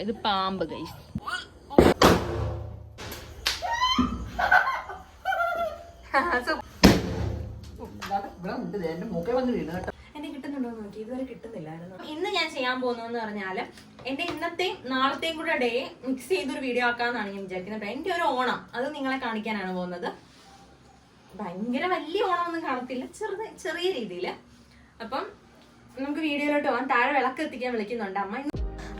ഇത് പാമ്പ് ഗൈസ്. എന്നെ കിട്ടുന്നുണ്ടോ നോക്കി, ഇതുവരെ കിട്ടുന്നില്ലായിരുന്നു. ഇന്ന് ഞാൻ ചെയ്യാൻ പോകുന്നതെന്ന് പറഞ്ഞാല് എന്റെ ഇന്നത്തെയും നാളത്തെയും കൂടെ ഡേ മിക്സ് ചെയ്തൊരു വീഡിയോ ആക്കാന്നാണ് ഞാൻ വിചാരിക്കുന്നത്. എന്റെ ഒരു ഓണം അത് നിങ്ങളെ കാണിക്കാനാണ് പോകുന്നത്. ഭയങ്കര വലിയ ഓണമൊന്നും കാണത്തില്ല, ചെറിയ രീതിയിൽ. അപ്പം നമുക്ക് വീഡിയോയിലോട്ട് പോകാം. താഴെ വിളക്ക് എത്തിക്കാൻ വിളിക്കുന്നുണ്ട് അമ്മ.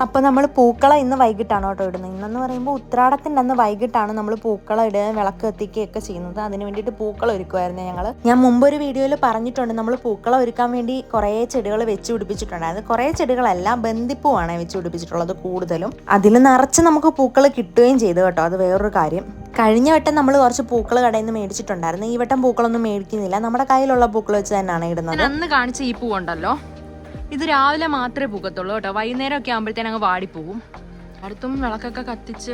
അപ്പോൾ നമ്മൾ പൂക്കളം ഇന്ന് വൈകിട്ടാണ് കേട്ടോ ഇടുന്നത്. ഇന്നെന്ന് പറയുമ്പോൾ ഉത്രാടത്തിൻ്റെ അന്ന് വൈകിട്ടാണ് നമ്മൾ പൂക്കളം ഇടുക, വിളക്ക് എത്തിക്കുകയൊക്കെ ചെയ്യുന്നത്. അതിന് വേണ്ടിയിട്ട് പൂക്കളം ഒരുക്കുമായിരുന്നു ഞങ്ങൾ. ഞാൻ മുമ്പൊരു വീഡിയോയിൽ പറഞ്ഞിട്ടുണ്ട്, നമ്മൾ പൂക്കളം ഒരുക്കാൻ വേണ്ടി കുറേ ചെടികൾ വെച്ച് പിടിപ്പിച്ചിട്ടുണ്ടായിരുന്നു. കുറേ ചെടികളല്ല, ബന്ദിപ്പൂവാണ് വെച്ച് പിടിപ്പിച്ചിട്ടുള്ളത് കൂടുതലും. അതിൽ നിറച്ച് നമുക്ക് പൂക്കൾ കിട്ടുകയും ചെയ്തു കേട്ടോ, അത് വേറൊരു കാര്യം. കഴിഞ്ഞ വട്ടം നമ്മൾ കുറച്ച് പൂക്കൾ കടയിൽ നിന്ന് മേടിച്ചിട്ടുണ്ടായിരുന്നു. ഈ വട്ടം പൂക്കളൊന്നും മേടിക്കുന്നില്ല, നമ്മുടെ കയ്യിലുള്ള പൂക്കൾ വെച്ച് തന്നെയാണ് ഇടുന്നത്. അന്ന് കാണിച്ച ഈ പൂവുണ്ടല്ലോ, ഇത് രാവിലെ മാത്രമേ പൂക്കത്തുള്ളൂ കേട്ടോ. വൈകുന്നേരം ഒക്കെ ആകുമ്പോഴത്തേനും അങ്ങ് വാടിപ്പോകും. അടുത്തും വിളക്കൊക്കെ കത്തിച്ച്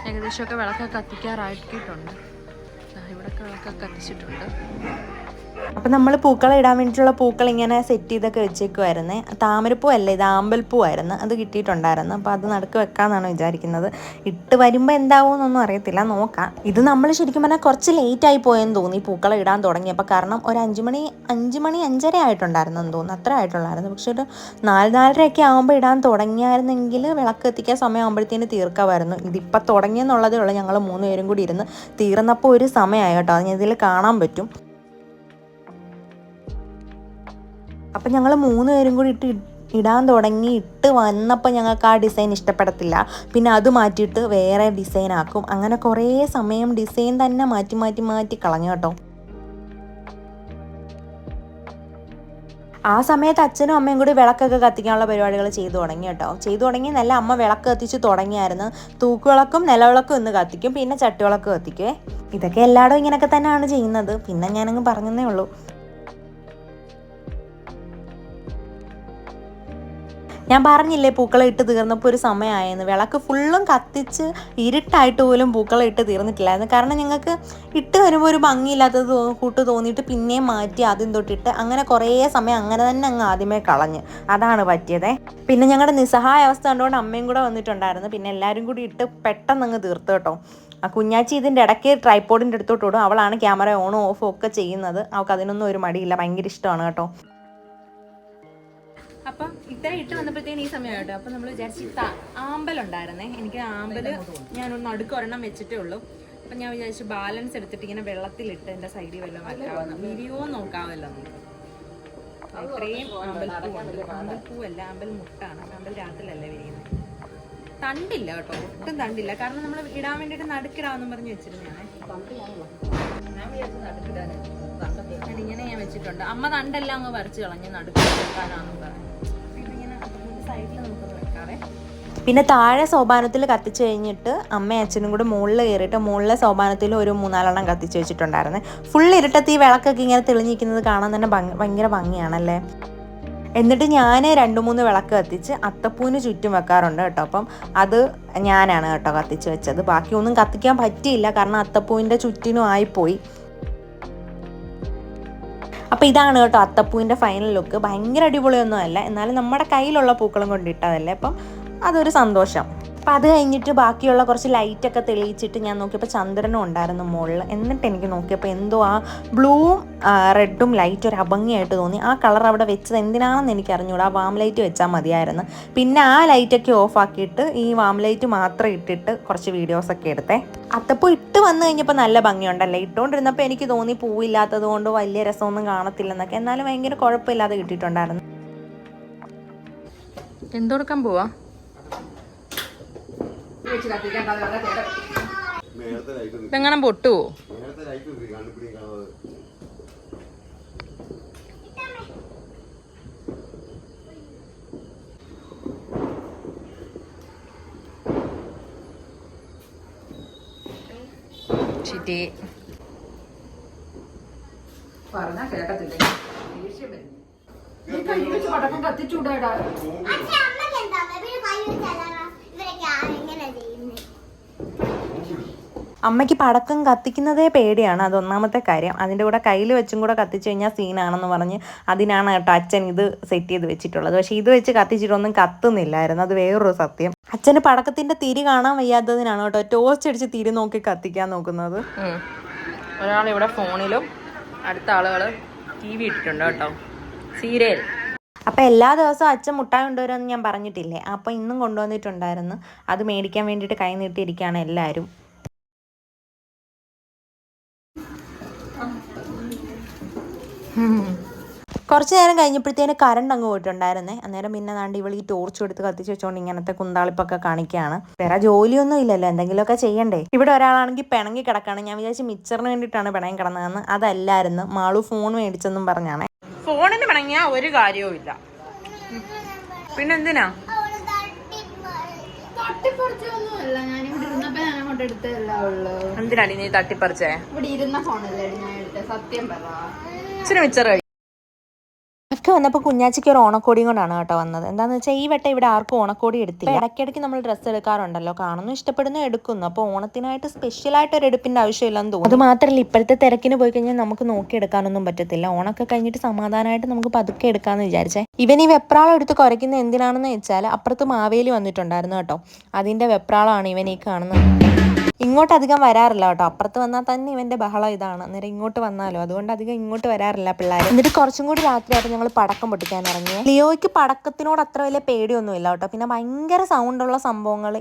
ഏകദേശമൊക്കെ വിളക്കൊക്കെ കത്തിക്കാറാക്കിയിട്ടുണ്ട്. ഇവിടെയൊക്കെ വിളക്കൊക്കെ കത്തിച്ചിട്ടുണ്ട്. അപ്പം നമ്മൾ പൂക്കളം ഇടാൻ വേണ്ടിയിട്ടുള്ള പൂക്കൾ ഇങ്ങനെ സെറ്റ് ചെയ്തൊക്കെ വെച്ചേക്കുമായിരുന്നേ. താമരപ്പൂ അല്ല, ഇത് ആമ്പൽപ്പൂവായിരുന്നു. അത് കിട്ടിയിട്ടുണ്ടായിരുന്നു. അപ്പോൾ അത് നടുക്ക് വെക്കാമെന്നാണ് വിചാരിക്കുന്നത്. ഇട്ട് വരുമ്പോൾ എന്താവുമെന്നൊന്നും അറിയത്തില്ല, നോക്കാം. ഇത് നമ്മൾ ശരിക്കും പറഞ്ഞാൽ കുറച്ച് ലേറ്റായി പോയെന്ന് തോന്നി പൂക്കളം ഇടാൻ തുടങ്ങിയപ്പോൾ. കാരണം ഒരു 5 മണി 5:30 ആയിട്ടുണ്ടായിരുന്നെന്ന് തോന്നുന്നു, അത്ര ആയിട്ടുള്ളായിരുന്നു. പക്ഷെ ഒരു 4-4:30 ആകുമ്പോൾ ഇടാൻ തുടങ്ങിയായിരുന്നെങ്കിൽ വിളക്ക് എത്തിക്കാൻ സമയമാകുമ്പോഴത്തേന് തീർക്കാമായിരുന്നു. ഇതിപ്പോൾ തുടങ്ങിയെന്നുള്ളതേ ഉള്ളൂ. ഞങ്ങൾ 3 പേരും കൂടി ഇരുന്ന് തീർന്നപ്പോൾ ഒരു സമയമായി കേട്ടോ, അത് ഇതിൽ കാണാൻ പറ്റും. അപ്പം ഞങ്ങൾ 3 പേരും കൂടി ഇടാൻ തുടങ്ങി. ഇട്ട് വന്നപ്പോൾ ഞങ്ങൾക്ക് ആ ഡിസൈൻ ഇഷ്ടപ്പെടത്തില്ല, പിന്നെ അത് മാറ്റിയിട്ട് വേറെ ഡിസൈൻ ആക്കും. അങ്ങനെ കുറേ സമയം ഡിസൈൻ തന്നെ മാറ്റി കളഞ്ഞു കേട്ടോ. ആ സമയത്ത് അച്ഛനും അമ്മയും കൂടി വിളക്കൊക്കെ കത്തിക്കാനുള്ള പരിപാടികൾ ചെയ്തു തുടങ്ങി കേട്ടോ. ചെയ്തു തുടങ്ങി നല്ല അമ്മ വിളക്ക് കത്തിച്ച് തുടങ്ങിയായിരുന്നു. തൂക്കുവിളക്കും നിലവിളക്കും ഇന്ന് കത്തിക്കും, പിന്നെ ചട്ടുവിളക്ക് കത്തിക്കുവേ. ഇതൊക്കെ എല്ലായിടും ഇങ്ങനെയൊക്കെ തന്നെയാണ് ചെയ്യുന്നത്. പിന്നെ ഞാനങ്ങ് പറഞ്ഞതേ ഉള്ളൂ. ഞാൻ പറഞ്ഞില്ലേ പൂക്കളം ഇട്ട് തീർന്നപ്പോൾ ഒരു സമയമായെന്ന്. വിളക്ക് ഫുള്ളും കത്തിച്ച് ഇരുട്ടായിട്ട് പോലും പൂക്കളം ഇട്ട് തീർന്നിട്ടില്ലായിരുന്നു. കാരണം ഞങ്ങൾക്ക് ഇട്ട് വരുമ്പോൾ ഒരു ഭംഗിയില്ലാത്തത് കൂട്ട് തോന്നിയിട്ട് പിന്നെയും മാറ്റി ആദ്യം തൊട്ടിട്ട് അങ്ങനെ കുറേ സമയം അങ്ങനെ തന്നെ അങ്ങ് ആദ്യമേ കളഞ്ഞ്. അതാണ് പറ്റിയതേ. പിന്നെ ഞങ്ങളുടെ നിസ്സഹായ അവസ്ഥ കണ്ടുകൊണ്ട് അമ്മയും കൂടെ വന്നിട്ടുണ്ടായിരുന്നു. പിന്നെ എല്ലാവരും കൂടി ഇട്ട് പെട്ടെന്ന് അങ്ങ് തീർത്ത് കേട്ടോ. ആ കുഞ്ഞാച്ചി ഇതിൻ്റെ ഇടയ്ക്ക് ട്രൈപോഡിൻ്റെ അടുത്തോട്ട് വിടും. അവളാണ് ക്യാമറ ഓണും ഓഫും ഒക്കെ ചെയ്യുന്നത്. അവൾക്ക് അതിനൊന്നും ഒരു മടിയില്ല, ഭയങ്കര ഇഷ്ടമാണ് കേട്ടോ. അപ്പം ഇത്ര ഇട്ട് വന്നപ്പോഴത്തേന് ഈ സമയം കേട്ടോ. അപ്പം നമ്മൾ വിചാരിച്ചു ആമ്പലുണ്ടായിരുന്നേ, എനിക്ക് ആമ്പല് ഞാനൊന്ന് നടുക്ക് ഒരെണ്ണം വെച്ചിട്ടേ ഉള്ളൂ. അപ്പം ഞാൻ വിചാരിച്ചു ബാലൻസ് എടുത്തിട്ട് ഇങ്ങനെ വെള്ളത്തിലിട്ട് എൻ്റെ സൈഡിൽ വല്ലതും വെക്കാവുന്ന വീഡിയോ നോക്കാമല്ലോ. ഇത്രയും ആമ്പൽപ്പൂവുണ്ട്. ആമ്പൽപ്പൂവല്ല, ആമ്പൽ മുട്ടാണ്. ആമ്പൽ രാത്രിയിലല്ലേ വിരിയുന്നത്. തണ്ടില്ല കേട്ടോ, ഒട്ടും തണ്ടില്ല. കാരണം നമ്മൾ ഇടാൻ വേണ്ടിയിട്ട് നടുക്കിടാമെന്നും പറഞ്ഞ് വെച്ചിരുന്നേ. ഇങ്ങനെ ഞാൻ വെച്ചിട്ടുണ്ട്. അമ്മ തണ്ടെല്ലാം അങ്ങ് പറിച്ച് കളഞ്ഞ് നടുക്ക് വെക്കാനാണെന്ന് പറഞ്ഞു. പിന്നെ താഴെ സോപാനത്തിൽ കത്തിച്ച് കഴിഞ്ഞിട്ട് അമ്മയും അച്ഛനും കൂടെ മുകളിൽ കയറിയിട്ട് മുകളിലെ സോപാനത്തിൽ ഒരു 3-4 കത്തിച്ച് വെച്ചിട്ടുണ്ടായിരുന്നു. ഫുൾ ഇരുട്ടത്ത് ഈ വിളക്കൊക്കെ ഇങ്ങനെ തെളിഞ്ഞിരിക്കുന്നത് കാണാൻ തന്നെ ഭയങ്കര ഭംഗിയാണല്ലേ. എന്നിട്ട് ഞാൻ 2-3 വിളക്ക് കത്തിച്ച് അത്തപ്പൂവിന് ചുറ്റും വെക്കാറുണ്ട് കേട്ടോ. അപ്പം അത് ഞാനാണ് കേട്ടോ കത്തിച്ച് വെച്ചത്. ബാക്കിയൊന്നും കത്തിക്കാൻ പറ്റിയില്ല, കാരണം അത്തപ്പൂവിൻ്റെ ചുറ്റിനും ആയിപ്പോയി. അപ്പോൾ ഇതാണ് കേട്ടോ അത്തപ്പൂവിൻ്റെ ഫൈനൽ ലുക്ക്. ഭയങ്കര അടിപൊളിയൊന്നും അല്ല, എന്നാലും നമ്മുടെ കയ്യിലുള്ള പൂക്കളും കൊണ്ടിട്ടതല്ലേ, അപ്പം അതൊരു സന്തോഷം. അപ്പം അത് കഴിഞ്ഞിട്ട് ബാക്കിയുള്ള കുറച്ച് ലൈറ്റൊക്കെ തെളിയിച്ചിട്ട് ഞാൻ നോക്കിയപ്പോൾ ചന്ദ്രനും ഉണ്ടായിരുന്നു മുകളിൽ. എന്നിട്ട് എനിക്ക് നോക്കിയപ്പോൾ എന്തോ ആ ബ്ലൂവും റെഡും ലൈറ്റ് ഒരു അഭംഗിയായിട്ട് തോന്നി. ആ കളർ അവിടെ വെച്ചത് എന്തിനാണെന്ന് എനിക്ക് അറിഞ്ഞൂടാ. ആ വാം ലൈറ്റ് വെച്ചാൽ മതിയായിരുന്നു. പിന്നെ ആ ലൈറ്റൊക്കെ ഓഫാക്കിയിട്ട് ഈ വാം ലൈറ്റ് മാത്രം ഇട്ടിട്ട് കുറച്ച് വീഡിയോസൊക്കെ എടുത്തേ. അത്തപ്പൂ ഇട്ട് വന്നു കഴിഞ്ഞപ്പോൾ നല്ല ഭംഗിയുണ്ടല്ലേ. ഇട്ടുകൊണ്ടിരുന്നപ്പോൾ എനിക്ക് തോന്നി പൂവില്ലാത്തത് കൊണ്ട് വലിയ രസമൊന്നും കാണത്തില്ലെന്നൊക്കെ. എന്നാലും ഭയങ്കര കുഴപ്പമില്ലാതെ കിട്ടിയിട്ടുണ്ടായിരുന്നു. എന്തെടുക്കാൻ പോവാ? ഇതെങ്ങനെ പൊട്ടുവോ? ചിറ്റി പറഞ്ഞാ കേട്ടത്തില്ല. പടക്കം കത്തിച്ചൂടാ. അമ്മയ്ക്ക് പടക്കം കത്തിക്കുന്നതേ പേടിയാണ്, അതൊന്നാമത്തെ കാര്യം. അതിൻ്റെ കൂടെ കയ്യിൽ വെച്ചും കൂടെ കത്തിച്ചു കഴിഞ്ഞാൽ സീനാണെന്ന് പറഞ്ഞ് അതിനാണ് കേട്ടോ അച്ഛൻ ഇത് സെറ്റ് ചെയ്ത് വെച്ചിട്ടുള്ളത്. പക്ഷേ ഇത് വെച്ച് കത്തിച്ചിട്ടൊന്നും കത്തുന്നില്ലായിരുന്നു, അത് വേറൊരു സത്യം. അച്ഛന് പടക്കത്തിൻ്റെ തിരി കാണാൻ വയ്യാത്തതിനാണ് കേട്ടോ ടോർച്ച് അടിച്ച് തിരി നോക്കി കത്തിക്കാൻ നോക്കുന്നത്. ഒരാളിവിടെ ഫോണിലും അടുത്ത ആളുകൾ TV ഇട്ടിട്ടുണ്ട് കേട്ടോ, സീരിയൽ. അപ്പം എല്ലാ ദിവസവും അച്ഛൻ മുട്ടായി കൊണ്ടുവരുമെന്ന് ഞാൻ പറഞ്ഞിട്ടില്ലേ, അപ്പം ഇന്നും കൊണ്ടുവന്നിട്ടുണ്ടായിരുന്നു. അത് മേടിക്കാൻ വേണ്ടിയിട്ട് കൈ നീട്ടിയിരിക്കുകയാണ് എല്ലാവരും. കുറച്ച് നേരം കഴിഞ്ഞപ്പോഴത്തേന് കറണ്ട് അങ്ങ് പോയിട്ടുണ്ടായിരുന്നേ. അന്നേരം പിന്നെ നാണ്ട് ഇവൾ ഈ ടോർച്ച് എടുത്ത് കത്തിച്ച് വെച്ചോണ്ട് ഇങ്ങനത്തെ കുന്താളിപ്പൊക്കെ കാണിക്കുകയാണ്. വേറെ ജോലിയൊന്നും ഇല്ലല്ലോ, എന്തെങ്കിലുമൊക്കെ ചെയ്യണ്ടേ. ഇവിടെ ഒരാളാണെങ്കിൽ പിണങ്ങി കിടക്കാണ്. ഞാൻ വിചാരിച്ച് മിച്ചറിന് വേണ്ടിയിട്ടാണ് പിണങ്ങി കിടന്നതെന്ന്, അതല്ലായിരുന്നു, മാളു ഫോൺ മേടിച്ചെന്നും പറഞ്ഞാണ്. ഫോണിന് പിണങ്ങിയ ഒരു കാര്യവും ഇല്ല, പിന്നെന്തിനാ? എന്തിനാടി നീ തട്ടിപ്പറിച്ചേ? ഇച്ചിരി മിച്ചർ ഒക്കെ വന്നപ്പോൾ കുഞ്ഞാച്ചിക്ക് ഒരു ഓണക്കോടിയും കൊണ്ടാണ് കേട്ടോ വന്നത്. എന്താണെന്ന് വെച്ചാൽ ഈ വട്ടം ഇവിടെ ആർക്കും ഓണക്കോടി എടുത്തില്ല. ഇടയ്ക്കിടയ്ക്ക് നമ്മൾ ഡ്രസ്സ് എടുക്കാറുണ്ടല്ലോ, കാണുന്നു, ഇഷ്ടപ്പെടുന്നു, എടുക്കുന്നു. അപ്പോൾ ഓണത്തിനായിട്ട് സ്പെഷ്യലായിട്ട് ഒരു എടുപ്പിൻ്റെ ആവശ്യമില്ലെന്ന് തോന്നുന്നു. അത് മാത്രമല്ല ഇപ്പോഴത്തെ തിരക്കിന് പോയി കഴിഞ്ഞാൽ നമുക്ക് നോക്കിയെടുക്കാനൊന്നും പറ്റത്തില്ല. ഓണമൊക്കെ കഴിഞ്ഞിട്ട് സമാധാനമായിട്ട് നമുക്ക് പതുക്കെ എടുക്കാമെന്ന് വിചാരിച്ചേ. ഇവൻ ഈ വെപ്രാളം എടുത്ത് കുറയ്ക്കുന്ന എന്തിനാണെന്ന് വെച്ചാൽ അപ്പുറത്ത് മാവേലി വന്നിട്ടുണ്ടായിരുന്നു കേട്ടോ, അതിൻ്റെ വെപ്രാളമാണ് ഇവൻ ഈ കാണുന്നത്. ഇങ്ങോട്ട് അധികം വരാറില്ല കേട്ടോ, അപ്പുറത്ത് വന്നാൽ തന്നെ ഇവൻ്റെ ബഹളം ഇതാണ്. അന്നേരം ഇങ്ങോട്ട് വന്നാലോ, അതുകൊണ്ട് അധികം ഇങ്ങോട്ട് വരാറില്ല പിള്ളേർ. എന്നിട്ട് കുറച്ചും കൂടി രാത്രിയായിട്ട് ഞങ്ങൾ പടക്കം പൊട്ടിക്കാൻ ഇറങ്ങി. ലിയോയ്ക്ക് പടക്കത്തിനോട് അത്ര വലിയ പേടിയൊന്നുമില്ല കേട്ടോ, പിന്നെ ഭയങ്കര സൗണ്ടുള്ള സംഭവങ്ങൾ,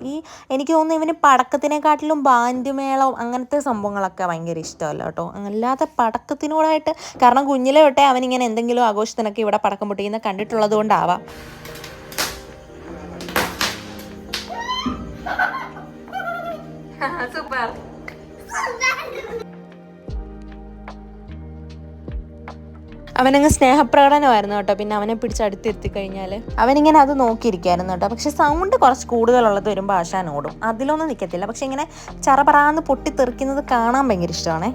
എനിക്ക് തോന്നുന്നു ഇവന് പടക്കത്തിനെക്കാട്ടിലും ബാൻഡ് മേളവും അങ്ങനത്തെ സംഭവങ്ങളൊക്കെ ഭയങ്കര ഇഷ്ടമല്ല കേട്ടോ. അല്ലാതെ പടക്കത്തിനോടായിട്ട്, കാരണം കുഞ്ഞിലെ തൊട്ടേ അവനിങ്ങനെ എന്തെങ്കിലും ആഘോഷത്തിനൊക്കെ ഇവിടെ പടക്കം പൊട്ടിക്കുന്ന കണ്ടിട്ടുള്ളത് കൊണ്ടാവാം. സൂപ്പർ. അവനങ്ങ് സ്നേഹപ്രകടനമായിരുന്നു കേട്ടോ. പിന്നെ അവനെ പിടിച്ച് അടുത്തെത്തി കഴിഞ്ഞാൽ അവനിങ്ങനെ അത് നോക്കിയിരിക്കായിരുന്നു കേട്ടോ. പക്ഷെ സൗണ്ട് കുറച്ച് കൂടുതലുള്ളത് വരുമ്പോൾ ആശാൻ ഓടും, അതിലൊന്നും നിൽക്കത്തില്ല. പക്ഷെ ഇങ്ങനെ ചറപറാന്ന് പൊട്ടിത്തെറിക്കുന്നത് കാണാൻ ഭയങ്കര ഇഷ്ടമാണേ.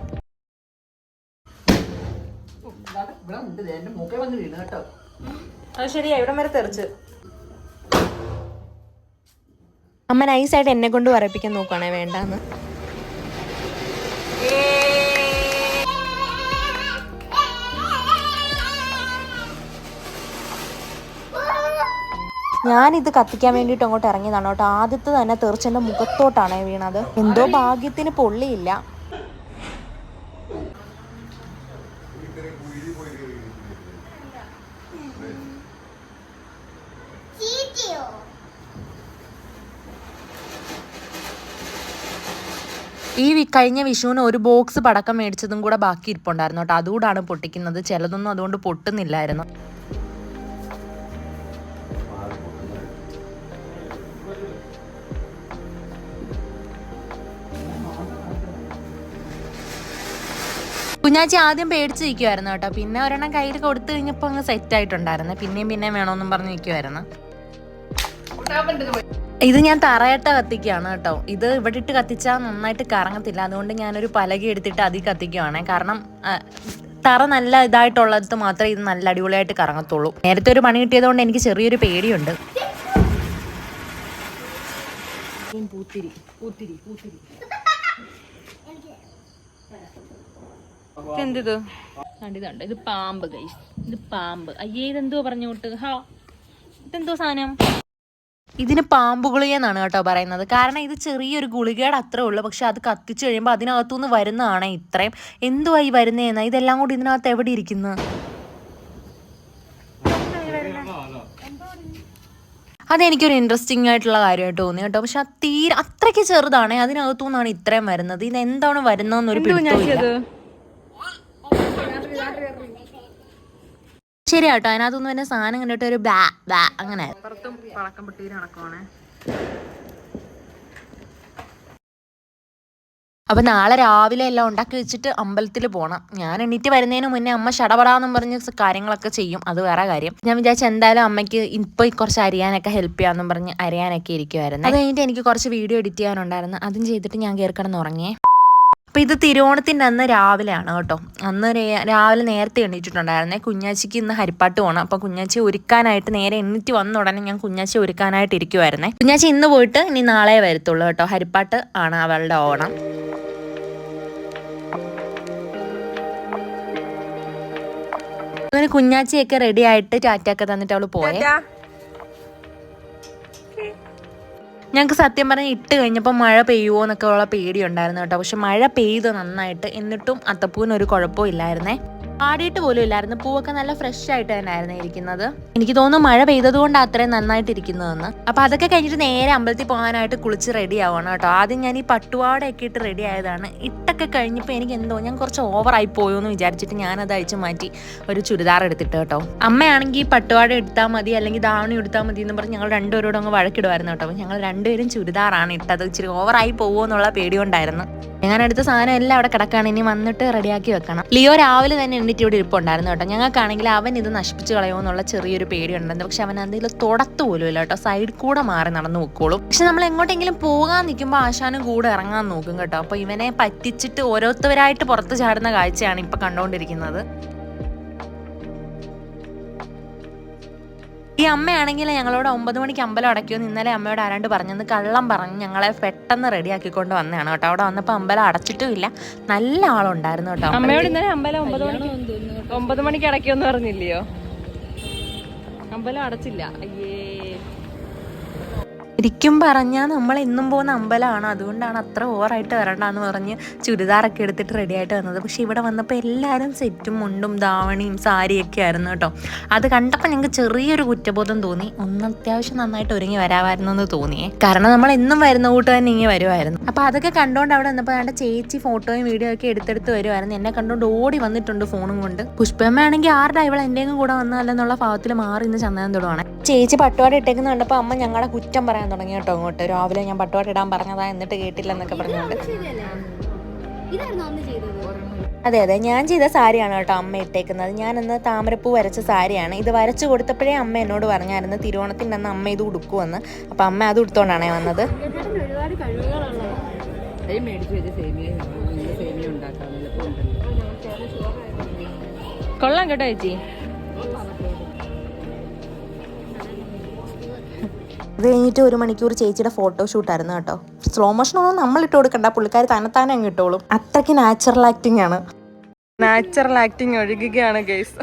അത് ശരിയാ, ഇവിടം വരെ തെറിച്ച്. അമ്മ നൈസായിട്ട് എന്നെ കൊണ്ട് പറയിപ്പിക്കാൻ നോക്കുകയാണേ വേണ്ടാന്ന്. ഞാനിത് കത്തിക്കാൻ വേണ്ടിയിട്ട് അങ്ങോട്ട് ഇറങ്ങിയതാണ് കേട്ടോ. ആദ്യത്തെ തന്നെ തെറിച്ചെൻ്റെ മുഖത്തോട്ടാണ് വീണത്. എന്തോ ഭാഗ്യത്തിന് പൊള്ളിയില്ല. ഈ കഴിഞ്ഞ വിഷുവിന് ഒരു ബോക്സ് പടക്കം മേടിച്ചതും കൂടെ ബാക്കി ഇരിപ്പുണ്ടായിരുന്നു കേട്ടോ, അതുകൂടാണ് പൊട്ടിക്കുന്നത്. ചിലതൊന്നും അതുകൊണ്ട് പൊട്ടുന്നില്ലായിരുന്നു. കുഞ്ഞാച്ചി ആദ്യം പേടിച്ച് നിൽക്കുമായിരുന്നു കേട്ടോ, പിന്നെ ഒരെണ്ണം കയ്യിൽ കൊടുത്തു കഴിഞ്ഞപ്പോൾ അങ്ങ് സെറ്റ് ആയിട്ടുണ്ടായിരുന്നു. പിന്നെയും വേണമെന്നും പറഞ്ഞ് നിൽക്കുമായിരുന്നു. ഇത് ഞാൻ തറയട്ട കത്തിക്കുകയാണ് കേട്ടോ. ഇത് ഇവിടെ ഇട്ട് കത്തിച്ചാൽ നന്നായിട്ട് കറങ്ങത്തില്ല, അതുകൊണ്ട് ഞാനൊരു പലക എടുത്തിട്ട് അതിൽ കത്തിക്കുകയാണ്. കാരണം തറ നല്ല ഇതായിട്ടുള്ളത് മാത്രമേ ഇത് നല്ല അടിപൊളിയായിട്ട് കറങ്ങത്തുള്ളൂ. നേരത്തെ ഒരു പണി കിട്ടിയതുകൊണ്ട് എനിക്ക് ചെറിയൊരു പേടിയുണ്ട്. എന്തിത് കണ്ടിതുണ്ട്? ഇത് പാമ്പ് ഗൈസ്, ഇത് പാമ്പ്. അയ്യേ, ഇതെന്തോ പറഞ്ഞോട്ട്. ഹാ, ഇതെന്തോ സാധനം? ഇതിന് പാമ്പ് ഗുളികയെന്നാണ് കേട്ടോ പറയുന്നത്. കാരണം ഇത് ചെറിയൊരു ഗുളികയുടെ അത്രേ ഉള്ളൂ, പക്ഷെ അത് കത്തിച്ചു കഴിയുമ്പോൾ അതിനകത്തുനിന്ന് വരുന്നതാണ് ഇത്രയും. എന്തുവാ ഈ വരുന്നതെന്ന്? ഇതെല്ലാം കൂടി ഇതിനകത്ത് എവിടെ ഇരിക്കുന്നു? അതെനിക്കൊരു ഇൻട്രസ്റ്റിംഗ് ആയിട്ടുള്ള കാര്യമായിട്ട് തോന്നി കേട്ടോ. പക്ഷെ അത്രയ്ക്ക് ചെറുതാണ്, അതിനകത്തുനിന്നാണ് ഇത്രയും വരുന്നത്. ഇത് എന്താണ് വരുന്നതെന്നൊരു പിടുത്തമില്ല. ശരി കേട്ടോ, അതിനകത്തൊന്നും തന്നെ സാധനം കണ്ടിട്ട് ഒരു ബാ ബാ അങ്ങനെ. അപ്പം നാളെ രാവിലെ എല്ലാം ഉണ്ടാക്കി വെച്ചിട്ട് അമ്പലത്തിൽ പോകണം. ഞാൻ എണീറ്റ് വരുന്നതിന് മുന്നേ അമ്മ ഷടപടാന്നും പറഞ്ഞ് കാര്യങ്ങളൊക്കെ ചെയ്യും, അത് വേറെ കാര്യം. ഞാൻ വിചാരിച്ച എന്തായാലും അമ്മയ്ക്ക് ഇപ്പോൾ കുറച്ച് അരിയാനൊക്കെ ഹെൽപ്പ് ചെയ്യാമെന്നും പറഞ്ഞ് അരിയാനൊക്കെ ഇരിക്കുമായിരുന്നു. അത് കഴിഞ്ഞിട്ട് എനിക്ക് കുറച്ച് വീഡിയോ എഡിറ്റ് ചെയ്യാനുണ്ടായിരുന്നു, അതും ചെയ്തിട്ട് ഞാൻ കയറി കിടന്നുറങ്ങിയേ. അപ്പോൾ ഇത് തിരുവോണത്തിൻ്റെ അന്ന് രാവിലെയാണ് കേട്ടോ. അന്ന് രാവിലെ നേരത്തെ എണീറ്റിട്ടുണ്ടായിരുന്നേ. കുഞ്ഞാച്ചിക്ക് ഇന്ന് ഹരിപ്പാട്ട് പോകണം. അപ്പോൾ കുഞ്ഞാച്ചി ഒരുക്കാനായിട്ട് നേരെ എണീറ്റ് വന്ന ഉടനെ ഞാൻ കുഞ്ഞാച്ചി ഒരുക്കാനായിട്ട് ഇരിക്കുമായിരുന്നേ. കുഞ്ഞാച്ചി ഇന്ന് പോയിട്ട് ഇനി നാളെ വരത്തുള്ളൂ കേട്ടോ. ഹരിപ്പാട്ട് ആണ് അവളുടെ ഓണം. അങ്ങനെ കുഞ്ഞാച്ചിയൊക്കെ റെഡി ആയിട്ട് ടാറ്റയൊക്കെ തന്നിട്ട് അവള് പോയേ. ഞങ്ങൾക്ക് സത്യം പറഞ്ഞാൽ ഇട്ട് കഴിഞ്ഞപ്പോൾ മഴ പെയ്യുമോ എന്നൊക്കെ ഉള്ള പേടിയുണ്ടായിരുന്നു കേട്ടോ. പക്ഷെ മഴ പെയ്തു നന്നായിട്ട്. എന്നിട്ടും അത്തപ്പൂവിനൊരു കുഴപ്പവും ഇല്ലായിരുന്നേ. ആടിയിട്ട് പോലും ഇല്ലായിരുന്നു. പൂവൊക്കെ നല്ല ഫ്രഷ് ആയിട്ട് തന്നെയായിരുന്നു ഇരിക്കുന്നത്. എനിക്ക് തോന്നുന്നു മഴ പെയ്തത് കൊണ്ട് അത്രയും നന്നായിട്ട് ഇരിക്കുന്നതെന്ന്. അപ്പൊ അതൊക്കെ കഴിഞ്ഞിട്ട് നേരെ അമ്പലത്തിൽ പോകാനായിട്ട് കുളിച്ച് റെഡി ആവണം കേട്ടോ. ആദ്യം ഞാൻ ഈ പട്ടുപാടയൊക്കെ ഇട്ട് റെഡി ആയതാണ്. ഇട്ടൊക്കെ കഴിഞ്ഞപ്പോൾ എനിക്ക് എന്തോ ഞാൻ കുറച്ച് ഓവറായി പോയോ എന്ന് വിചാരിച്ചിട്ട് ഞാനത് അഴിച്ചു മാറ്റി ഒരു ചുരിദാർ എടുത്തിട്ട് കേട്ടോ. അമ്മയാണെങ്കിൽ പട്ടുപാട എടുത്താൽ മതി അല്ലെങ്കിൽ ധാവണി എടുത്താൽ മതി എന്ന് പറഞ്ഞ് ഞങ്ങൾ രണ്ടുപേരോടും അങ്ങ് വഴക്കിടുമായിരുന്നു കേട്ടോ. അപ്പോൾ ഞങ്ങൾ രണ്ടുപേരും ചുരിദാറാണ് ഇട്ടത്. ഇച്ചിരി ഓവറായി പോകുമോ എന്നുള്ള പേടിയുണ്ടായിരുന്നു. ഞാൻ എടുത്ത സാധനം എല്ലാം അവിടെ കിടക്കാണ്. ഇനി വന്നിട്ട് റെഡിയാക്കി വെക്കണം. ലിയോ രാവിലെ തന്നെ എണ്ണിട്ട് ഇവിടെ ഇരിപ്പുണ്ടായിരുന്നു കേട്ടോ. ഞങ്ങൾക്കാണെങ്കിൽ അവൻ ഇത് നശിപ്പിച്ച് കളയുമോ എന്നുള്ള ചെറിയൊരു പേടി ഉണ്ടായിരുന്നു. പക്ഷെ അവൻ എന്തെങ്കിലും തുടത്തു പോലും ഇല്ല കേട്ടോ. സൈഡിൽ കൂടെ മാറി നടന്നു പോയിക്കോളും. പക്ഷെ നമ്മൾ എങ്ങോട്ടെങ്കിലും പോകാൻ നിൽക്കുമ്പോൾ ആശാനും കൂടെ ഇറങ്ങാൻ നോക്കും കേട്ടോ. അപ്പോൾ ഇവനെ പറ്റിച്ചിട്ട് ഓരോരുത്തരായിട്ട് പുറത്ത് ചാടുന്ന കാഴ്ചയാണ് ഇപ്പൊ കണ്ടുകൊണ്ടിരിക്കുന്നത്. ഈ അമ്മയാണെങ്കിൽ ഞങ്ങളോട് 9 മണിക്ക് അമ്പലം അടയ്ക്കുമെന്ന് ഇന്നലെ അമ്മയോട് ആരാണ്ട് പറഞ്ഞെന്ന് കള്ളം പറഞ്ഞ് ഞങ്ങളെ പെട്ടെന്ന് റെഡിയാക്കിക്കൊണ്ട് വന്നതാണ് കേട്ടോ. അവിടെ വന്നപ്പോൾ അമ്പലം അടച്ചിട്ടും ഇല്ല. നല്ല ആളുണ്ടായിരുന്നു കേട്ടോ. അമ്മയോട് ഇന്നലെ അമ്പലം 9 മണിക്ക് അടയ്ക്കുമെന്ന് പറഞ്ഞില്ലയോ? അമ്പലം അടച്ചില്ല. അയ്യേ. ശരിക്കും പറഞ്ഞാൽ നമ്മൾ എന്നും പോകുന്ന അമ്പലമാണ്. അതുകൊണ്ടാണ് അത്ര ഓവറായിട്ട് വരണ്ടെന്ന് പറഞ്ഞ് ചുരിദാറൊക്കെ എടുത്തിട്ട് റെഡി ആയിട്ട് വന്നത്. പക്ഷെ ഇവിടെ വന്നപ്പോൾ എല്ലാവരും സെറ്റും മുണ്ടും ധാവണിയും സാരിയൊക്കെ ആയിരുന്നു കേട്ടോ. അത് കണ്ടപ്പോൾ ഞങ്ങൾക്ക് ചെറിയൊരു കുറ്റബോധം തോന്നി. അത്യാവശ്യം നന്നായിട്ട് ഒരുങ്ങി വരാമായിരുന്നു എന്ന് തോന്നിയേ. കാരണം നമ്മൾ എന്നും വരുന്ന കൂട്ട് തന്നെ ഇങ്ങനെ വരുമായിരുന്നു. അപ്പോൾ അതൊക്കെ കണ്ടുകൊണ്ട് അവിടെ വന്നപ്പോൾ എൻ്റെ ചേച്ചി ഫോട്ടോയും വീഡിയോ ഒക്കെ എടുത്തെടുത്ത് വരുമായിരുന്നു. എന്നെ കണ്ടുകൊണ്ട് ഓടി വന്നിട്ടുണ്ട് ഫോണും കൊണ്ട്. പുഷ്പമ്മ ആണെങ്കിൽ ആരുടെ ഇവളെ എൻ്റെയും കൂടെ വന്നതല്ലെന്നുള്ള ഭാവത്തിൽ മാറി ഇന്ന് ചന്ദനം തൊടുവാണ്. ചേച്ചി പട്ടുപാട് ഇട്ടേക്കുന്ന കണ്ടപ്പോൾ അമ്മ ഞങ്ങളുടെ കുറ്റം പറയാൻ തുടങ്ങി കേട്ടോ. അങ്ങോട്ട് രാവിലെ ഞാൻ പട്ടുപാട് ഇടാൻ പറഞ്ഞതാ എന്നിട്ട് കേട്ടില്ല എന്നൊക്കെ പറഞ്ഞുകൊണ്ട്. അതെ അതെ, ഞാൻ ചെയ്ത സാരിയാണ് കേട്ടോ അമ്മ ഇട്ടേക്കുന്നത്. ഞാനന്ന് താമരപ്പൂ വരച്ച സാരിയാണ്. ഇത് വരച്ചു കൊടുത്തപ്പോഴേ അമ്മ എന്നോട് പറഞ്ഞായിരുന്നു തിരുവോണത്തിൻ്റെ അന്ന് അമ്മ ഇത് ഉടുക്കുമെന്ന്. അപ്പം അമ്മ അത് ഉടുത്തോണ്ടാണേ വന്നത്. കൊള്ളാം കേട്ടോ ചേച്ചി. അത് കഴിഞ്ഞിട്ട് 1 മണിക്കൂർ ചേച്ചിയുടെ ഫോട്ടോഷൂട്ടായിരുന്നു കേട്ടോ. സ്ലോ മോഷൻ ഒന്നും നമ്മളിട്ട് കൊടുക്കണ്ട, പുള്ളിക്കാർ തന്നെത്താനെ അങ്ങ് ഇട്ടോളും. അത്രയ്ക്ക് നാച്ചുറൽ ആക്ടിങ് ആണ്. നാച്ചുറൽ ആക്ടിങ് ഒഴുകുകയാണ് ഗൈസ്.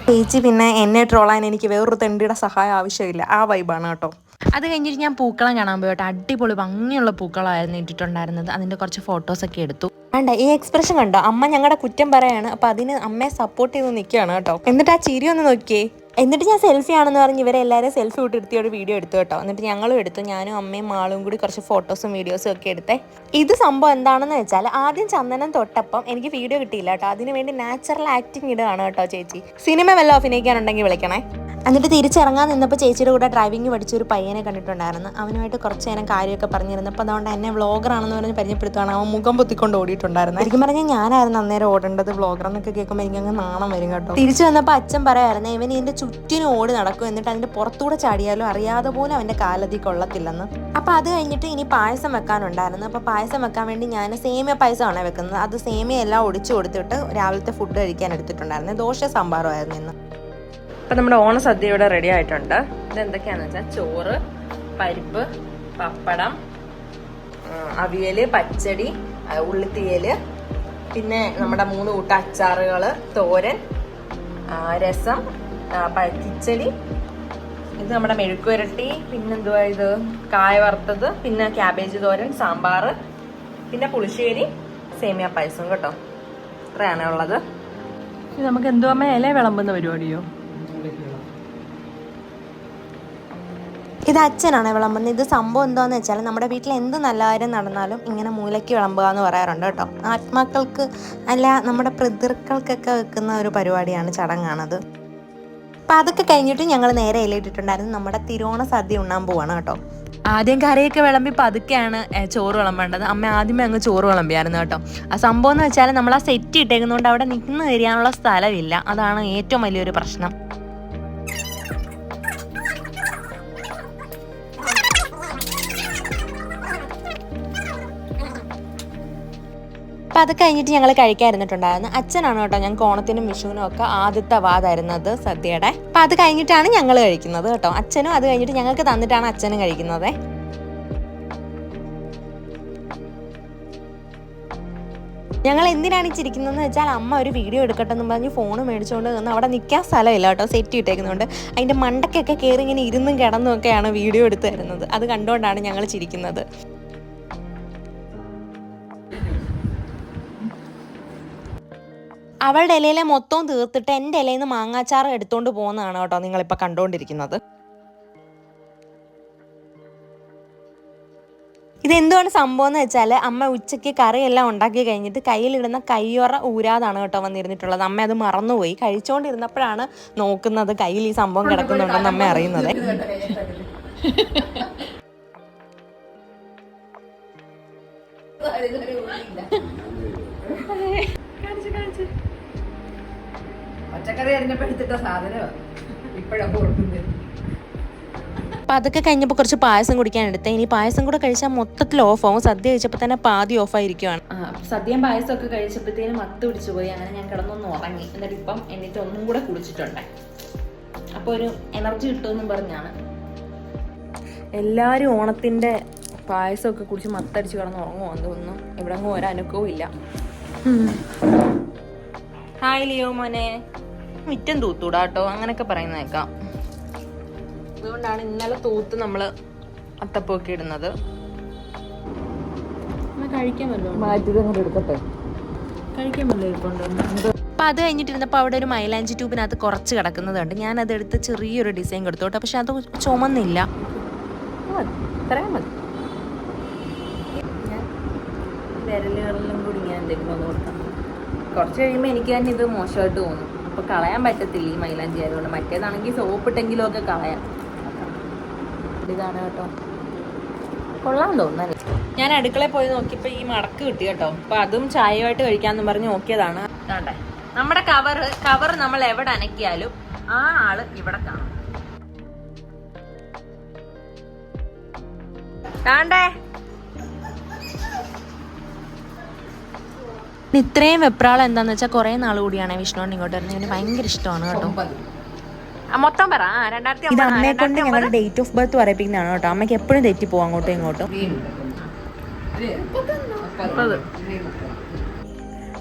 ചേച്ചി പിന്നെ എന്നെ ട്രോളാൻ എനിക്ക് വേറൊരു തെണ്ടിയുടെ സഹായം ആവശ്യമില്ല. ആ വൈബാണ് കേട്ടോ. അത് കഴിഞ്ഞിട്ട് ഞാൻ പൂക്കളം കാണാൻ പോയി കേട്ടോ. അടിപൊളി ഭംഗിയുള്ള പൂക്കളമായിരുന്നു ഇട്ടിട്ടുണ്ടായിരുന്നത്. അതിൻ്റെ കുറച്ച് ഫോട്ടോസൊക്കെ എടുത്തു. വേണ്ട, ഈ എക്സ്പ്രഷൻ കണ്ടോ? അമ്മ ഞങ്ങളുടെ കുറ്റം പറയാണ്. അപ്പം അതിന് അമ്മയെ സപ്പോർട്ട് ചെയ്ത് നിൽക്കുകയാണ് കേട്ടോ. എന്നിട്ട് ആ ചിരി ഒന്ന് നോക്കിയേ. എന്നിട്ട് ഞാൻ സെൽഫി ആണെന്ന് പറഞ്ഞ് ഇവരെ എല്ലാവരും സെൽഫി വിട്ടെടുത്തിയൊരു വീഡിയോ എടുത്തു കേട്ടോ. എന്നിട്ട് ഞങ്ങളും എടുത്തു. ഞാനും അമ്മയും മാളും കൂടി കുറച്ച് ഫോട്ടോസും വീഡിയോസും ഒക്കെ എടുത്തേ. ഇത് സംഭവം എന്താണെന്ന് വെച്ചാൽ ആദ്യം ചന്ദനം തൊട്ടപ്പം എനിക്ക് വീഡിയോ കിട്ടിയില്ല കേട്ടോ. അതിന് വേണ്ടി നാച്ചുറൽ ആക്ടിങ് ഇടുകയാണ് കേട്ടോ ചേച്ചി. സിനിമ വല്ലതും അഭിനയിക്കാനുണ്ടെങ്കിൽ വിളിക്കണേ. എന്നിട്ട് തിരിച്ചിറങ്ങാൻ നിന്നപ്പോൾ ചേച്ചിയുടെ കൂടെ ഡ്രൈവിംഗ് പഠിച്ചൊരു പയ്യനെ കണ്ടിട്ടുണ്ടായിരുന്നു. അവനുമായിട്ട് കുറച്ച് നേരം കാര്യമൊക്കെ പറഞ്ഞിരുന്നപ്പോൾ അതുകൊണ്ട് എന്നെ വ്ളോഗറാണെന്ന് പറഞ്ഞ് പരിചയപ്പെടുത്തുകയാണ്. അവൻ മുഖം പൊത്തിക്കൊണ്ട് ഓടിയിട്ടുണ്ടായിരുന്നു. ശരിക്കും പറഞ്ഞാൽ ഞാനായിരുന്നു അന്നേരം ഓടേണ്ടത്. വ്ളോഗർ എന്നൊക്കെ കേൾക്കുമ്പോൾ എനിക്കങ്ങ് നാണം വരും കേട്ടോ. തിരിച്ചു വന്നപ്പോൾ അച്ഛൻ പറയായിരുന്നു ഇവൻ ഇതിൻ്റെ ചുറ്റിനും ഓടി നടക്കും, എന്നിട്ട് അതിൻ്റെ പുറത്തൂടെ ചാടിയാലും അറിയാതെ പോലും അവൻ്റെ കാലത്തിൽ കൊള്ളത്തില്ലെന്ന്. അപ്പോൾ അത് കഴിഞ്ഞിട്ട് ഇനി പായസം വെക്കാനുണ്ടായിരുന്നു. അപ്പോൾ പായസം വെക്കാൻ വേണ്ടി ഞാൻ സേമിയ പായസമാണ് വെക്കുന്നത്. അത് സേമിയ എല്ലാം ഒടിച്ചു കൊടുത്തിട്ട് രാവിലത്തെ ഫുഡ് കഴിക്കാൻ എടുത്തിട്ടുണ്ടായിരുന്നു. ദോശ സാമ്പാറുമായിരുന്നു ഇന്ന്. അപ്പം നമ്മുടെ ഓണസദ്യ ഇവിടെ റെഡി ആയിട്ടുണ്ട്. ഇതെന്തൊക്കെയാണെന്ന് വെച്ചാൽ ചോറ്, പരിപ്പ്, പപ്പടം, അവിയൽ, പച്ചടി, ഉള്ളിത്തീയൽ, പിന്നെ നമ്മുടെ 3 കൂട്ടം അച്ചാറുകൾ, തോരൻ, രസം, കിച്ചടി, ഇത് നമ്മുടെ മെഴുക്കുവരട്ടി, പിന്നെന്തുവാ ഇത് കായ വറുത്തത്, പിന്നെ ക്യാബേജ് തോരൻ, സാമ്പാർ, പിന്നെ പുളിശ്ശേരി, സേമിയ പായസം കേട്ടോ. ഇത്രയാണ് ഉള്ളത്. നമുക്ക് എന്തുവാ ഇല വിളമ്പുന്ന പരിപാടിയോ? ഇത് അച്ഛനാണ് വിളമ്പുന്നത്. ഇത് സംഭവം എന്താന്ന് വെച്ചാൽ നമ്മുടെ വീട്ടിൽ എന്ത് നല്ല കാര്യം നടന്നാലും ഇങ്ങനെ മൂലയ്ക്ക് വിളമ്പുക എന്ന് പറയാറുണ്ട് കേട്ടോ. ആത്മാക്കൾക്ക് അല്ല നമ്മുടെ പിതൃക്കൾക്കൊക്കെ വെക്കുന്ന ഒരു പരിപാടിയാണ്, ചടങ്ങാണത്. അപ്പം അതൊക്കെ കഴിഞ്ഞിട്ട് ഞങ്ങൾ നേരെ ഇലയിട്ടിട്ടുണ്ടായിരുന്നു. നമ്മുടെ തിരുവോണ സദ്യ ഉണ്ണാൻ പോവാണ് കേട്ടോ. ആദ്യം കറിയൊക്കെ വിളമ്പി പതുക്കെയാണ് ചോറ് വിളമ്പേണ്ടത്. അമ്മ ആദ്യമേ അങ്ങ് ചോറ് വിളമ്പിയായിരുന്നു കേട്ടോ. ആ സംഭവം എന്ന് വെച്ചാൽ നമ്മൾ ആ സെറ്റ് ഇട്ടേക്കുന്നതുകൊണ്ട് അവിടെ നിന്ന് തരിയാനുള്ള സ്ഥലമില്ല. അതാണ് ഏറ്റവും വലിയൊരു പ്രശ്നം. അപ്പം അത് കഴിഞ്ഞിട്ട് ഞങ്ങൾ കഴിക്കാതിരുന്നിട്ടുണ്ടായിരുന്നു. അച്ഛനാണ് കേട്ടോ ഞങ്ങൾക്ക് ഓണത്തിനും വിഷുവിനും ഒക്കെ ആദ്യത്തെ വാതായിരുന്നത് സദ്യയുടെ. അപ്പം അത് കഴിഞ്ഞിട്ടാണ് ഞങ്ങൾ കഴിക്കുന്നത് കേട്ടോ. അച്ഛനും അത് കഴിഞ്ഞിട്ട് ഞങ്ങൾക്ക് തന്നിട്ടാണ് അച്ഛനും കഴിക്കുന്നത്. ഞങ്ങൾ എന്തിനാണ് ചിരിക്കുന്നതെന്ന് വെച്ചാൽ അമ്മ ഒരു വീഡിയോ എടുക്കട്ടെ എന്ന് പറഞ്ഞ് ഫോൺ മേടിച്ചുകൊണ്ട് നിന്ന് അവിടെ നിൽക്കാൻ സ്ഥലമില്ല കേട്ടോ, സെറ്റ് ഇട്ടേക്കുന്നുണ്ട്. അതിൻ്റെ മണ്ടക്കൊക്കെ കയറി ഇങ്ങനെ ഇരുന്നും കിടന്നും ഒക്കെയാണ് വീഡിയോ എടുത്ത് തരുന്നത്. അത് കണ്ടുകൊണ്ടാണ് ഞങ്ങൾ ചിരിക്കുന്നത്. അവളുടെ ഇലയിലെ മൊത്തവും തീർത്തിട്ട് എൻ്റെ ഇലയിൽ നിന്ന് മാങ്ങാച്ചാറ് എടുത്തുകൊണ്ട് പോകുന്നതാണ് കേട്ടോ നിങ്ങളിപ്പോൾ കണ്ടുകൊണ്ടിരിക്കുന്നത്. ഇതെന്തുകൊണ്ട് സംഭവം എന്ന് വെച്ചാൽ അമ്മ ഉച്ചയ്ക്ക് കറിയെല്ലാം ഉണ്ടാക്കി കഴിഞ്ഞിട്ട് കയ്യിലിടുന്ന കയ്യൊറ ഊരാതാണ് കേട്ടോ വന്നിരുന്നിട്ടുള്ളത്. അമ്മ അത് മറന്നുപോയി. കഴിച്ചുകൊണ്ടിരുന്നപ്പോഴാണ് നോക്കുന്നത് കയ്യിൽ ഈ സംഭവം കിടക്കുന്നുണ്ടെന്ന് അമ്മ അറിയുന്നത്. പച്ചക്കറി അരിഞ്ഞപ്പോ എടുത്തിട്ട സാധനം ഇപ്പഴാ ഓർക്കുന്നത്. അപ്പം അതൊക്കെ കഴിഞ്ഞപ്പോൾ കുറച്ച് പായസം കുടിക്കാൻ എടുത്തേ. ഇനി പായസം കൂടെ കഴിച്ചാൽ മൊത്തത്തിൽ ഓഫാവും. സദ്യ കഴിച്ചപ്പോൾ തന്നെ പാതി ഓഫായിരിക്കുവാണ്. സദ്യയും പായസമൊക്കെ കഴിച്ചപ്പോഴത്തേനും മത്ത് പിടിച്ചു പോയി. അങ്ങനെ ഞാൻ കിടന്നൊന്ന് ഉറങ്ങി. എന്നിട്ട് ഇപ്പം എന്നിട്ട് ഒന്നും കൂടെ കുളിച്ചിട്ടുണ്ട്. അപ്പോൾ ഒരു എനർജി കിട്ടുമെന്നും പറഞ്ഞാണ്. എല്ലാവരും ഓണത്തിൻ്റെ പായസമൊക്കെ കുടിച്ച് മത്തടിച്ച് കിടന്ന് ഉറങ്ങുമോ തോന്നുന്നു. ഇവിടെ അങ്ങ് ഒരനുഭവവും ഇല്ല. ഹായ് ലിയോ മോനെ, മിറ്റം തൂത്തൂടാ കേട്ടോ, അങ്ങനെയൊക്കെ പറയുന്നേക്കാം. അതുകൊണ്ടാണ് ഇന്നലെ തൂത്ത് നമ്മൾ അത്തപ്പൊക്കെ ഇടുന്നത്. കഴിക്കാൻ അപ്പം അത് കഴിഞ്ഞിട്ടിരുന്നപ്പോൾ അവിടെ ഒരു മൈലാഞ്ചി ട്യൂബിനകത്ത് കുറച്ച് കിടക്കുന്നത് കണ്ട് ഞാൻ അതെടുത്ത് ചെറിയൊരു ഡിസൈൻ കൊടുത്തു കേട്ടോ. പക്ഷെ അത് ചുമന്നില്ല. ഇത്രയും മതി. വിരലുകളിലും കൂടി ഞാൻ എന്തെങ്കിലും ഒന്ന് കൊടുക്കാം. കുറച്ച് കഴിയുമ്പോൾ എനിക്ക് തന്നെ ഇത് മോശമായിട്ട് തോന്നും. അപ്പോൾ കളയാൻ പറ്റത്തില്ല ഈ മൈലാഞ്ചി ആയതുകൊണ്ട്. മറ്റേതാണെങ്കിൽ സോപ്പിട്ടെങ്കിലും ഒക്കെ കളയാം. ഇതാണ് കേട്ടോ, കൊള്ളാൻ തോന്നുന്നല്ലേ. ഞാൻ അടുക്കളയിൽ പോയി നോക്കിയപ്പോൾ ഈ മടക്ക് കിട്ടി കേട്ടോ. അപ്പോൾ അതും ചായയുമായിട്ട് കഴിക്കാമെന്ന് പറഞ്ഞ് നോക്കിയതാണ്. വേണ്ടേ, നമ്മുടെ കവർ നമ്മൾ എവിടെ അനക്കിയാലും ആ ആള് ഇവിടെ കാണും. വേണ്ടേ, ഇത്രയും വെപ്രാളം എന്താന്ന് വെച്ചാൽ കുറേ നാൾ കൂടിയാണ് വിഷ്ണുവിന് ഇങ്ങോട്ട് വരുന്നത്. ഇവന് ഭയങ്കര ഇഷ്ടമാണ് കേട്ടോ. മൊത്തം പറ. ഇത് അമ്മയെ കൊണ്ട് ഞങ്ങളുടെ ഡേറ്റ് ഓഫ് ബർത്ത് പറയിപ്പിക്കുന്നതാണ് കേട്ടോ. അമ്മയ്ക്ക് എപ്പോഴും തെറ്റി പോവാം അങ്ങോട്ടും ഇങ്ങോട്ടും.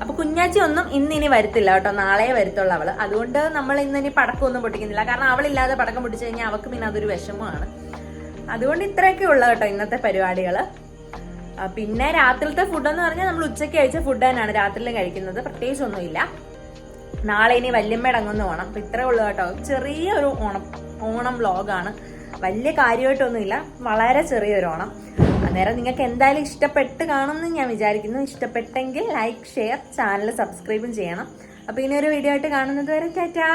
അപ്പൊ കുഞ്ഞാച്ചി ഒന്നും ഇന്നിനി വരത്തില്ല കേട്ടോ, നാളെ വരത്തുള്ളൂ അവള്. അതുകൊണ്ട് നമ്മൾ ഇന്നിനി പടക്കമൊന്നും പൊട്ടിക്കുന്നില്ല. കാരണം അവളില്ലാതെ പടക്കം പൊട്ടിച്ചു കഴിഞ്ഞാൽ അവൾക്ക് പിന്നെ അതൊരു വിഷമമാണ്. അതുകൊണ്ട് ഇത്രയൊക്കെ ഉള്ളു കേട്ടോ ഇന്നത്തെ പരിപാടികള്. പിന്നെ രാത്രിലത്തെ ഫുഡെന്ന് പറഞ്ഞാൽ നമ്മൾ ഉച്ചയ്ക്ക് കഴിച്ച ഫുഡ് തന്നെയാണ് രാത്രിയിലും കഴിക്കുന്നത്. പ്രത്യേകിച്ചൊന്നുമില്ല. നാളെ ഇനി വല്യമ്മയുടെ അങ്ങൊന്ന് ഓണം. അപ്പം ഇത്രേ ഉള്ളൂ കേട്ടോ. ചെറിയൊരു ഓണം വ്ലോഗാണ്. വലിയ കാര്യമായിട്ടൊന്നുമില്ല, വളരെ ചെറിയൊരു ഓണം. അന്നേരം നിങ്ങൾക്ക് എന്തായാലും ഇഷ്ടപ്പെട്ട് കാണുമെന്ന് ഞാൻ വിചാരിക്കുന്നു. ഇഷ്ടപ്പെട്ടെങ്കിൽ ലൈക്ക്, ഷെയർ, ചാനൽ സബ്സ്ക്രൈബും ചെയ്യണം. അപ്പോൾ ഇനി ഒരു വീഡിയോ ആയിട്ട് കാണുന്നത് വരെ ടാറ്റാ.